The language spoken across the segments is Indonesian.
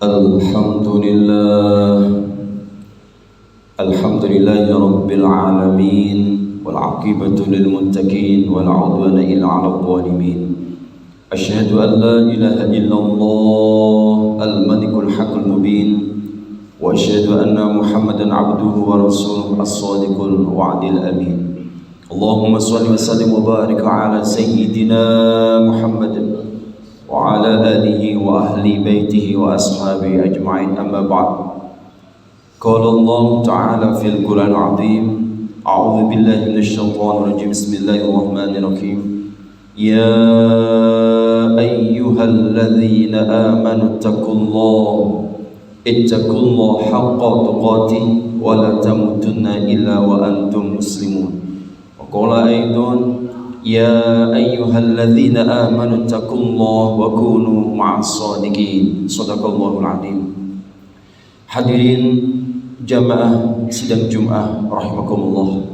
Alhamdulillah Alhamdulillahi Rabbil Alamin wal aqibatu lil muttaqin wal udwana illa 'alal zalimin. Asyhadu an la ilaha illallah al-malikul haqqul mubin wa asyhadu anna Muhammadan 'abduhu wa rasuluhu as-sadiqul wa'dil amin. Allahumma shalli wa sallim wa barik 'ala sayyidina Muhammadin wa ala alihi wa ahli baitihi wa ashabihi ajma'in, amma ba'd. Qala Allah ta'ala fil Qur'anil 'azim, a'udzu billahi minasy syaithanir rajim, bismillahirrahmanirrahim. Ya ayyuhalladzina amanu ittaqullaha haqqa tuqatih wa la tamutunna illa wa antum muslimun. Wa qala aidan ya ayyuhalladzina amanu ittaqullaha wa kunu ma'as shadiqin. Shadaqallahul azim. Hadirin jamaah sidang Jumat rahimakumullah.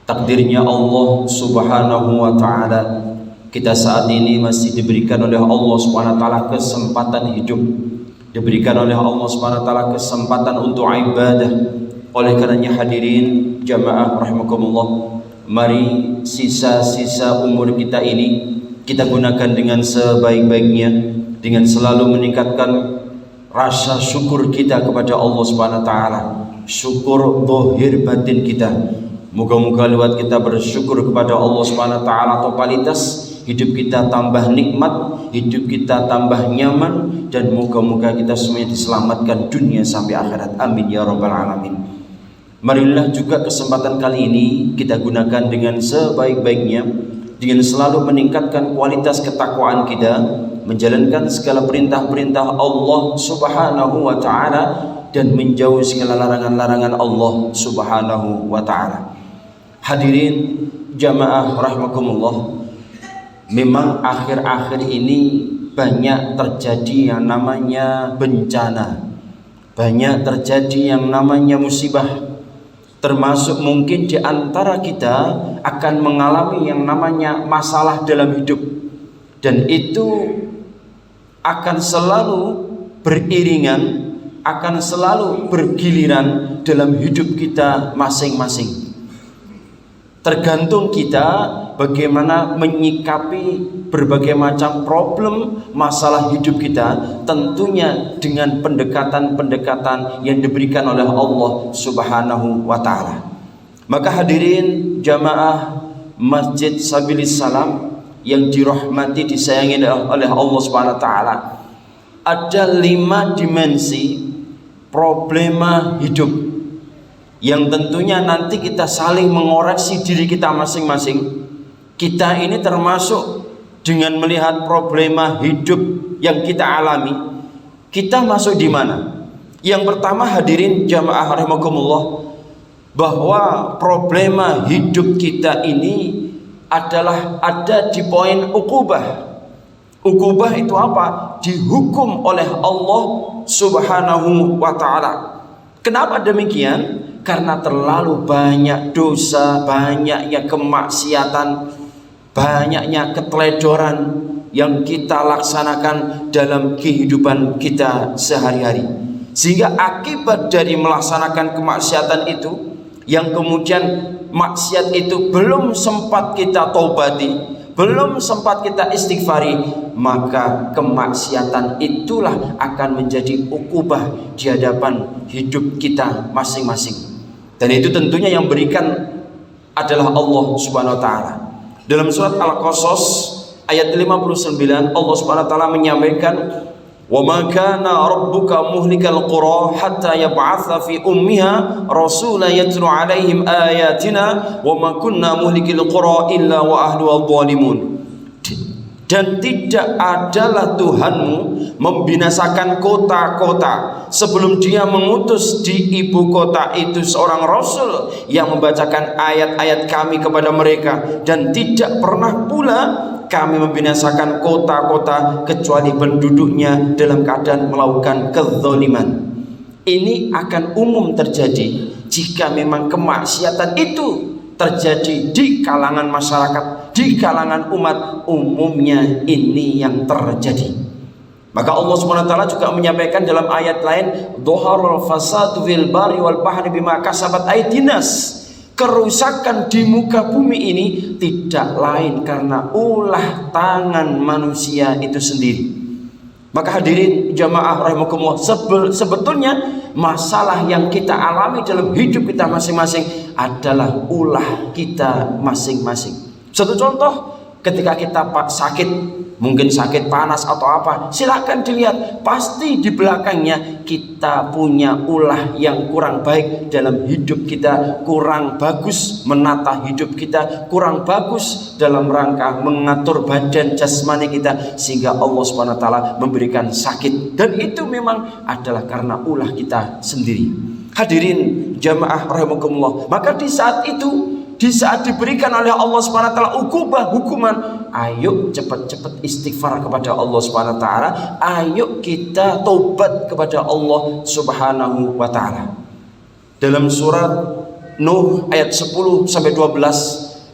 Takdirnya Allah Subhanahu wa taala, kita saat ini masih diberikan oleh Allah Subhanahu wa taala kesempatan hidup, diberikan oleh Allah Subhanahu wa taala kesempatan untuk ibadah. Oleh karenanya hadirin jamaah rahimakumullah, mari sisa-sisa umur kita ini kita gunakan dengan sebaik-baiknya, dengan selalu meningkatkan rasa syukur kita kepada Allah Subhanahu wa taala, syukur zahir batin kita. Moga-moga lewat kita bersyukur kepada Allah Subhanahu wa taala, totalitas hidup kita tambah nikmat, hidup kita tambah nyaman, dan moga-moga kita semuanya diselamatkan dunia sampai akhirat. Amin ya rabbal alamin. Marilah juga kesempatan kali ini kita gunakan dengan sebaik-baiknya, dengan selalu meningkatkan kualitas ketakwaan kita, menjalankan segala perintah-perintah Allah Subhanahu wa taala dan menjauhi segala larangan-larangan Allah Subhanahu wa taala. Hadirin jamaah rahimakumullah, memang akhir-akhir ini banyak terjadi yang namanya bencana, banyak terjadi yang namanya musibah. Termasuk mungkin di antara kita akan mengalami yang namanya masalah dalam hidup, dan itu akan selalu beriringan, akan selalu bergiliran dalam hidup kita masing-masing. Tergantung kita bagaimana menyikapi berbagai macam problem masalah hidup kita, tentunya dengan pendekatan-pendekatan yang diberikan oleh Allah Subhanahu wa taala. Maka hadirin jamaah Masjid Sabilis Salam yang dirahmati disayangi oleh Allah Subhanahu wa taala, ada 5 dimensi problema hidup yang tentunya nanti kita saling mengoreksi diri kita masing-masing. Kita ini termasuk dengan melihat problema hidup yang kita alami, kita masuk di mana? Yang pertama hadirin jamaah rahimakumullah, bahwa problema hidup kita ini adalah ada di poin ukubah. Ukubah itu apa? Dihukum oleh Allah Subhanahu wa taala. Kenapa demikian? Karena terlalu banyak dosa, banyaknya kemaksiatan, banyaknya keteledoran yang kita laksanakan dalam kehidupan kita sehari-hari. Sehingga akibat dari melaksanakan kemaksiatan itu, yang kemudian maksiat itu belum sempat kita taubati, belum sempat kita istighfari, maka kemaksiatan itulah akan menjadi ukubah di hadapan hidup kita masing-masing. Dan itu tentunya yang berikan adalah Allah Subhanahu wa taala. Dalam surat Al-Qasas ayat 59, Allah Subhanahu wa taala menyampaikan, "Wa ma kana rabbuka muhlikal qura hatta yab'atsa fi ummiha rasulan yatlu 'alaihim ayatina wa ma kunna muhlikil qura illa wa ahluha dhalimun." Dan tidak adalah Tuhanmu membinasakan kota-kota sebelum dia mengutus di ibu kota itu seorang rasul yang membacakan ayat-ayat kami kepada mereka, dan tidak pernah pula kami membinasakan kota-kota kecuali penduduknya dalam keadaan melakukan kezaliman. Ini akan umum terjadi jika memang kemaksiatan itu terjadi di kalangan masyarakat, di kalangan umat, umumnya ini yang terjadi. Maka Allah SWT juga menyampaikan dalam ayat lain, "Dhaharul fasadu fil barri wal bahri bima kasabat aydinas." Kerusakan di muka bumi ini tidak lain karena ulah tangan manusia itu sendiri. Maka hadirin jamaah rahimakumullah, sebetulnya masalah yang kita alami dalam hidup kita masing-masing adalah ulah kita masing-masing. Satu contoh, ketika kita sakit, mungkin sakit panas atau apa, silahkan dilihat, pasti di belakangnya kita punya ulah yang kurang baik dalam hidup kita, kurang bagus menata hidup kita, kurang bagus dalam rangka mengatur badan jasmani kita, sehingga Allah SWT memberikan sakit, dan itu memang adalah karena ulah kita sendiri. Hadirin jamaah rahimakumullah, maka di saat itu, di saat diberikan oleh Allah SWT hukuman, ayo cepat-cepat istighfar kepada Allah SWT, ayo kita taubat kepada Allah Subhanahu wa Ta'ala. Dalam surat Nuh ayat 10-12,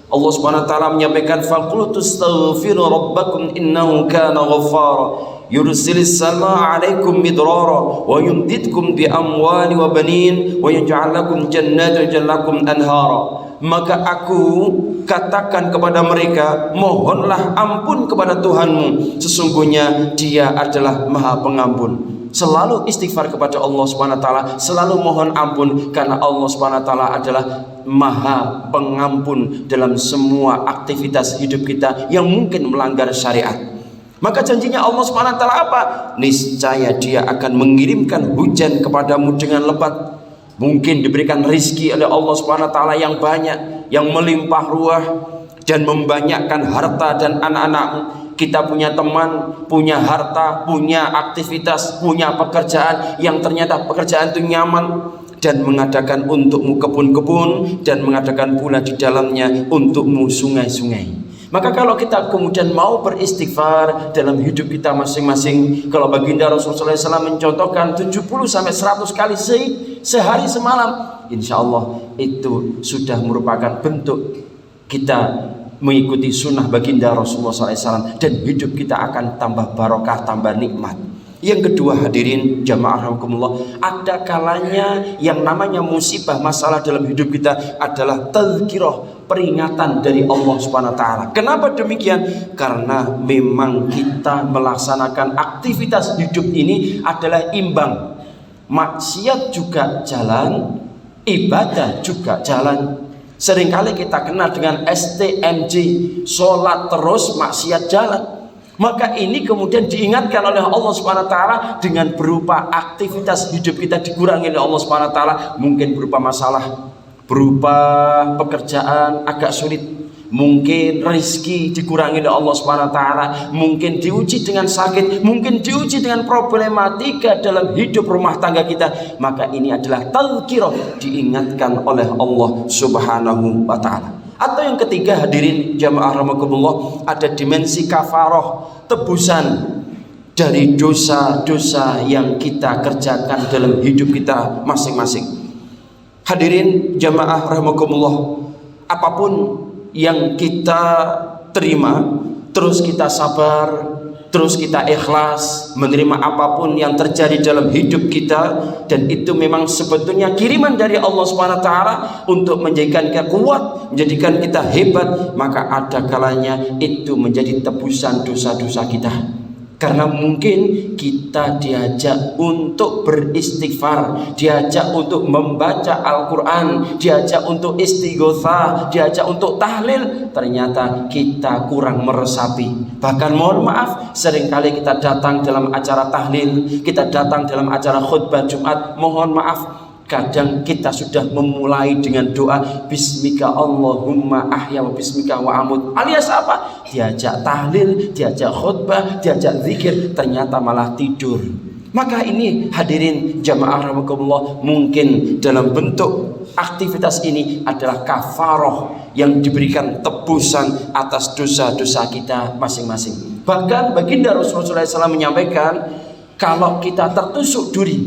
Allah SWT menyampaikan, "Faqultu astaghfiru rabbakum innahu kana ghaffara yursilis samaa 'alaikum midrara wa yumdidkum bi amwali wa banin wa yaj'al lakum jannatin wa yaj'al lakum anhara." Maka aku katakan kepada mereka, mohonlah ampun kepada Tuhanmu, sesungguhnya Dia adalah Maha Pengampun. Selalu istighfar kepada Allah SWT, selalu mohon ampun, karena Allah SWT adalah Maha Pengampun dalam semua aktivitas hidup kita yang mungkin melanggar syariat. Maka janjinya Allah SWT apa? Niscaya Dia akan mengirimkan hujan kepadamu dengan lebat. Mungkin diberikan rizki oleh Allah SWT yang banyak, yang melimpah ruah, dan membanyakkan harta dan anak-anakmu. Kita punya teman, punya harta, punya aktivitas, punya pekerjaan yang ternyata pekerjaan itu nyaman, dan mengadakan untukmu kebun-kebun, dan mengadakan pula di dalamnya untukmu sungai-sungai. Maka kalau kita kemudian mau beristighfar dalam hidup kita masing-masing, kalau baginda Rasulullah SAW mencontohkan 70-100 kali sehari semalam, insya Allah itu sudah merupakan bentuk kita mengikuti sunnah baginda Rasulullah SAW, dan hidup kita akan tambah barokah, tambah nikmat. Yang kedua hadirin jamaah rahimakumullah, ada kalanya yang namanya musibah, masalah dalam hidup kita adalah tazkirah, peringatan dari Allah SWT. Kenapa demikian? Karena memang kita melaksanakan aktivitas hidup ini adalah imbang. Maksiat juga jalan, ibadah juga jalan. Seringkali kita kenal dengan STMJ, sholat terus maksiat jalan. Maka ini kemudian diingatkan oleh Allah SWT dengan berupa aktivitas hidup kita dikurangi oleh Allah SWT. Mungkin berupa masalah, berupa pekerjaan agak sulit, mungkin rezeki dikurangi oleh Allah SWT, mungkin diuji dengan sakit, mungkin diuji dengan problematika dalam hidup rumah tangga kita. Maka ini adalah tazkirah, diingatkan oleh Allah Subhanahu wa Ta'ala. Atau yang ketiga hadirin jamaah rahimakumullah, ada dimensi kafaroh, tebusan dari dosa-dosa yang kita kerjakan dalam hidup kita masing-masing. Hadirin jamaah rahimakumullah, apapun yang kita terima, terus kita sabar, terus kita ikhlas menerima apapun yang terjadi dalam hidup kita, dan itu memang sebetulnya kiriman dari Allah SWT untuk menjadikan kita kuat, menjadikan kita hebat. Maka ada kalanya itu menjadi tebusan dosa-dosa kita, karena mungkin kita diajak untuk beristighfar, diajak untuk membaca Al-Quran, diajak untuk istighotsah, diajak untuk tahlil, ternyata kita kurang meresapi. Bahkan mohon maaf, seringkali kita datang dalam acara tahlil, kita datang dalam acara khutbah Jumat, mohon maaf, kadang kita sudah memulai dengan doa bismika Allahumma ahya wa bismika wa amut, alias apa? Diajak tahlil, diajak khutbah, diajak zikir, ternyata malah tidur. Maka ini hadirin jamaah rahimakumullah, mungkin dalam bentuk aktivitas ini adalah kafaroh yang diberikan tebusan atas dosa-dosa kita masing-masing. Bahkan baginda Rasulullah SAW menyampaikan, kalau kita tertusuk duri,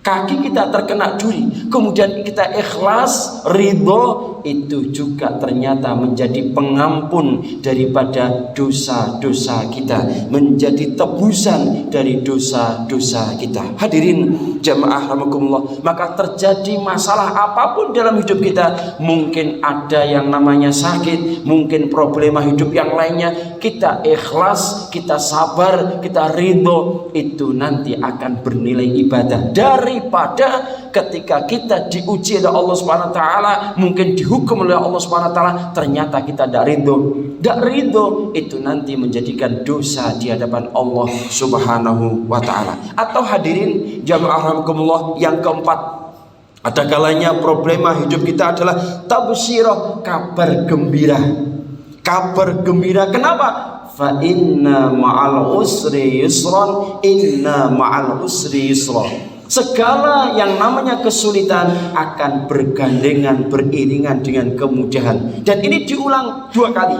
kaki kita terkena duri, kemudian kita ikhlas, ridho, itu juga ternyata menjadi pengampun daripada dosa-dosa kita, menjadi tebusan dari dosa-dosa kita. Hadirin jamaah rahimakumullah, maka terjadi masalah apapun dalam hidup kita, mungkin ada yang namanya sakit, mungkin problema hidup yang lainnya, kita ikhlas, kita sabar, kita ridho, itu nanti akan bernilai ibadah daripada ketika kita diuji oleh Allah Subhanahu wa taala, mungkin dihukum oleh Allah Subhanahu wa taala, ternyata kita tidak ridho. Tidak ridho itu nanti menjadikan dosa di hadapan Allah Subhanahu wa taala. Atau hadirin jamaah rahimakumullah, yang keempat, ada kalanya problema hidup kita adalah tabsyirah, kabar gembira. Kabar gembira, kenapa? Fa inna ma'al usri yusran, inna ma'al usri yusran. Segala yang namanya kesulitan akan bergandengan, beriringan dengan kemudahan. Dan ini diulang 2 kali.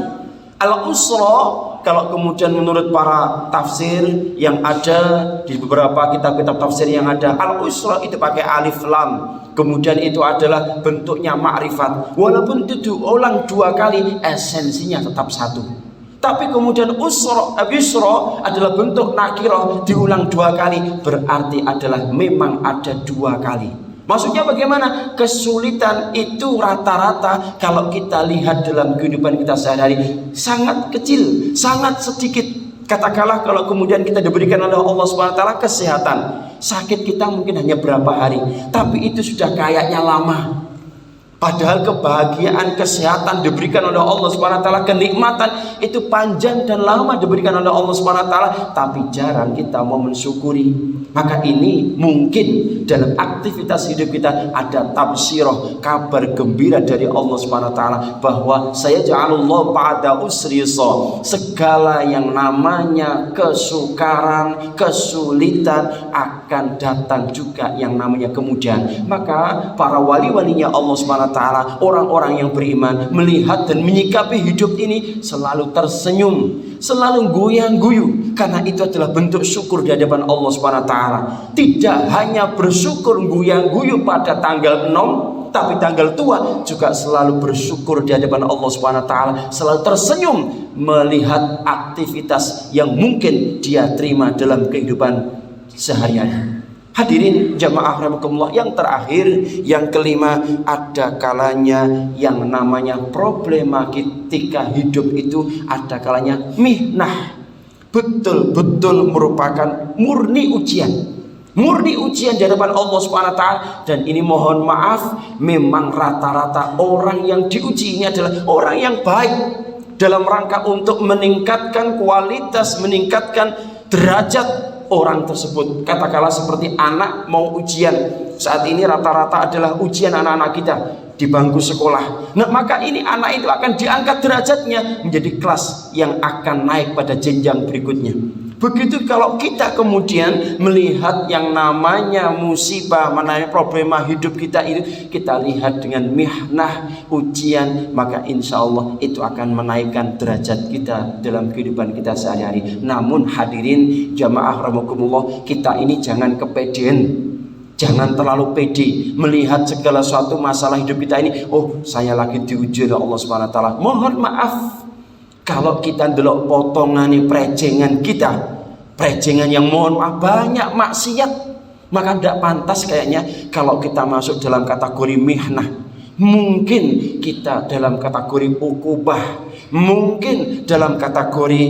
Al-usra, kalau kemudian menurut para tafsir yang ada di beberapa kitab-kitab tafsir yang ada, al-usra itu pakai alif lam, kemudian itu adalah bentuknya ma'rifat. Walaupun itu diulang 2 kali, esensinya tetap satu. Tapi kemudian yusra adalah bentuk nakirah, diulang 2 kali, berarti adalah memang ada 2 kali. Maksudnya bagaimana? Kesulitan itu rata-rata kalau kita lihat dalam kehidupan kita sehari-hari sangat kecil, sangat sedikit. Katakanlah kalau kemudian kita diberikan oleh Allah Subhanahu wa taala kesehatan, sakit kita mungkin hanya berapa hari, tapi itu sudah kayaknya lama. Padahal kebahagiaan, kesehatan diberikan oleh Allah Subhanahu wa taala, kenikmatan itu panjang dan lama diberikan oleh Allah Subhanahu wa taala, tapi jarang kita mau mensyukuri. Maka ini mungkin dalam aktivitas hidup kita ada tabsyirah, kabar gembira dari Allah Subhanahu wa taala bahwa saya ja'alullah ba'da usri yusra. Segala yang namanya kesukaran, kesulitan akan datang juga yang namanya kemudahan. Maka para wali-walinya Allah Subhanahu wa taala, orang-orang yang beriman, melihat dan menyikapi hidup ini selalu tersenyum, selalu goyang-guyu, karena itu adalah bentuk syukur di hadapan Allah Subhanahu wa taala. Tidak hanya bersyukur goyang-guyu pada tanggal 6, tapi tanggal tua juga selalu bersyukur di hadapan Allah Subhanahu wa taala, selalu tersenyum melihat aktivitas yang mungkin dia terima dalam kehidupan sehari-hari. Hadirin jamaah rahimakumullah, yang terakhir, yang kelima, ada kalanya yang namanya problema ketika hidup itu ada kalanya mihnah, betul-betul merupakan murni ujian. Murni ujian di hadapan Allah Subhanahu wa taala. Dan ini mohon maaf, memang rata-rata orang yang diuji ini adalah orang yang baik, dalam rangka untuk meningkatkan kualitas, meningkatkan derajat orang tersebut. Katakanlah seperti anak mau ujian. Saat ini rata-rata adalah ujian anak-anak kita di bangku sekolah. Nah, maka ini anak itu akan diangkat derajatnya menjadi kelas yang akan naik pada jenjang berikutnya. Begitu kalau kita kemudian melihat yang namanya musibah, namanya problema hidup kita itu, kita lihat dengan mihnah, ujian, maka insya Allah itu akan menaikkan derajat kita dalam kehidupan kita sehari-hari. Namun hadirin jamaah rahimakumullah, kita ini jangan kepedean, jangan terlalu pede melihat segala suatu masalah hidup kita ini, oh saya lagi diuji oleh Allah Subhanahu wa taala. Mohon maaf, kalau kita ndelok potongan prejengan kita, prejengan yang mohon maaf banyak maksiat, maka tidak pantas kayaknya kalau kita masuk dalam kategori mihnah. Mungkin kita dalam kategori ukubah, mungkin dalam kategori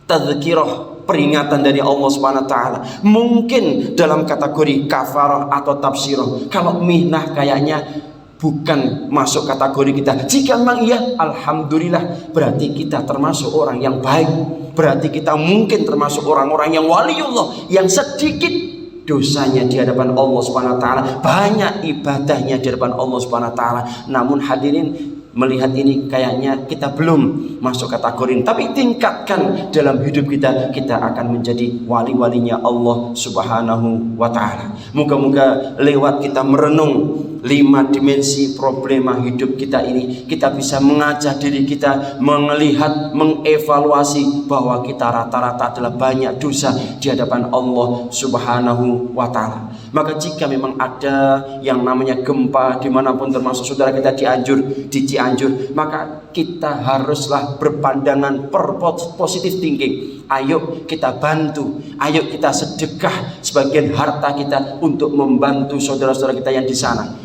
tadzkirah, peringatan dari Allah Subhanahu wa taala, mungkin dalam kategori kafarah atau tafsirah. Kalau mihnah kayaknya bukan masuk kategori kita. Jika memang iya, alhamdulillah, berarti kita termasuk orang yang baik, berarti kita mungkin termasuk orang-orang yang waliullah, yang sedikit dosanya di hadapan Allah Subhanahu wa taala, banyak ibadahnya di hadapan Allah Subhanahu wa taala. Namun hadirin, melihat ini kayaknya kita belum masuk kategori ini, tapi tingkatkan dalam hidup kita, kita akan menjadi wali-walinya Allah Subhanahu wa taala. Moga-moga lewat kita merenung 5 dimensi problema hidup kita ini, kita bisa mengajak diri kita melihat, mengevaluasi bahwa kita rata-rata adalah banyak dosa di hadapan Allah Subhanahu wa Ta'ala. Maka jika memang ada yang namanya gempa dimanapun, termasuk saudara kita di Cianjur, maka kita haruslah berpandangan positif thinking. Ayo kita bantu, ayo kita sedekah sebagian harta kita untuk membantu saudara-saudara kita yang di sana.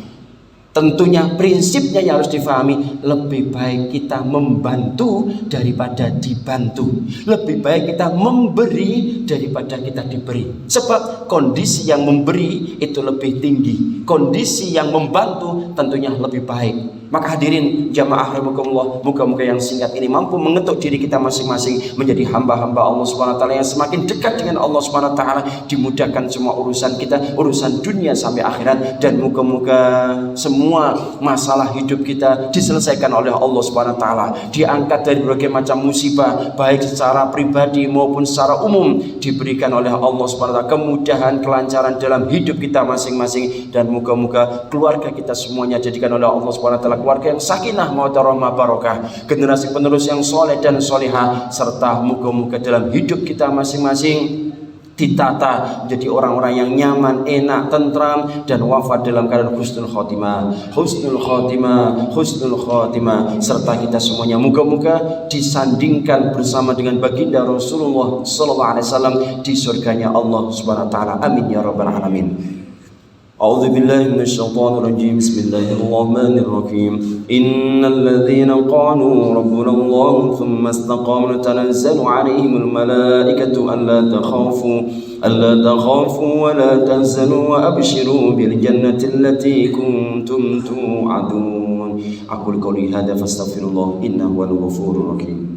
Tentunya prinsipnya yang harus difahami, lebih baik kita membantu daripada dibantu. Lebih baik kita memberi daripada kita diberi. Sebab kondisi yang memberi itu lebih tinggi, kondisi yang membantu tentunya lebih baik. Maka hadirin jamaah rahimakumullah, moga-moga yang singkat ini mampu mengetuk diri kita masing-masing menjadi hamba-hamba Allah Subhanahu wa taala yang semakin dekat dengan Allah Subhanahu wa taala, dimudahkan semua urusan kita, urusan dunia sampai akhirat, dan moga-moga semua masalah hidup kita diselesaikan oleh Allah Subhanahu wa taala, diangkat dari berbagai macam musibah baik secara pribadi maupun secara umum, diberikan oleh Allah Subhanahu wa taala kemudahan, kelancaran dalam hidup kita masing-masing, dan moga-moga keluarga kita semuanya jadikan oleh Allah Subhanahu wa taala keluarga yang sakinah mawaddah rahmah barokah, generasi penerus yang soleh dan solehah, serta moga-moga dalam hidup kita masing-masing ditata menjadi orang-orang yang nyaman, enak, tentram, dan wafat dalam keadaan husnul khotimah, serta kita semuanya moga-moga disandingkan bersama dengan baginda Rasulullah sallallahu alaihi wasallam di surganya Allah Subhanahu wa taala. Amin ya rabbal alamin. أعوذ بالله من الشيطان الرجيم. بسم الله الرحمن الرحيم. إن الذين قالوا ربنا الله ثم استقاموا تنزل عليهم الملائكة ألا تخافوا ولا تحزنوا وأبشروا بالجنة التي كنتم توعدون. أقول قولي هذا فاستغفر الله إنه هو الغفور الرحيم.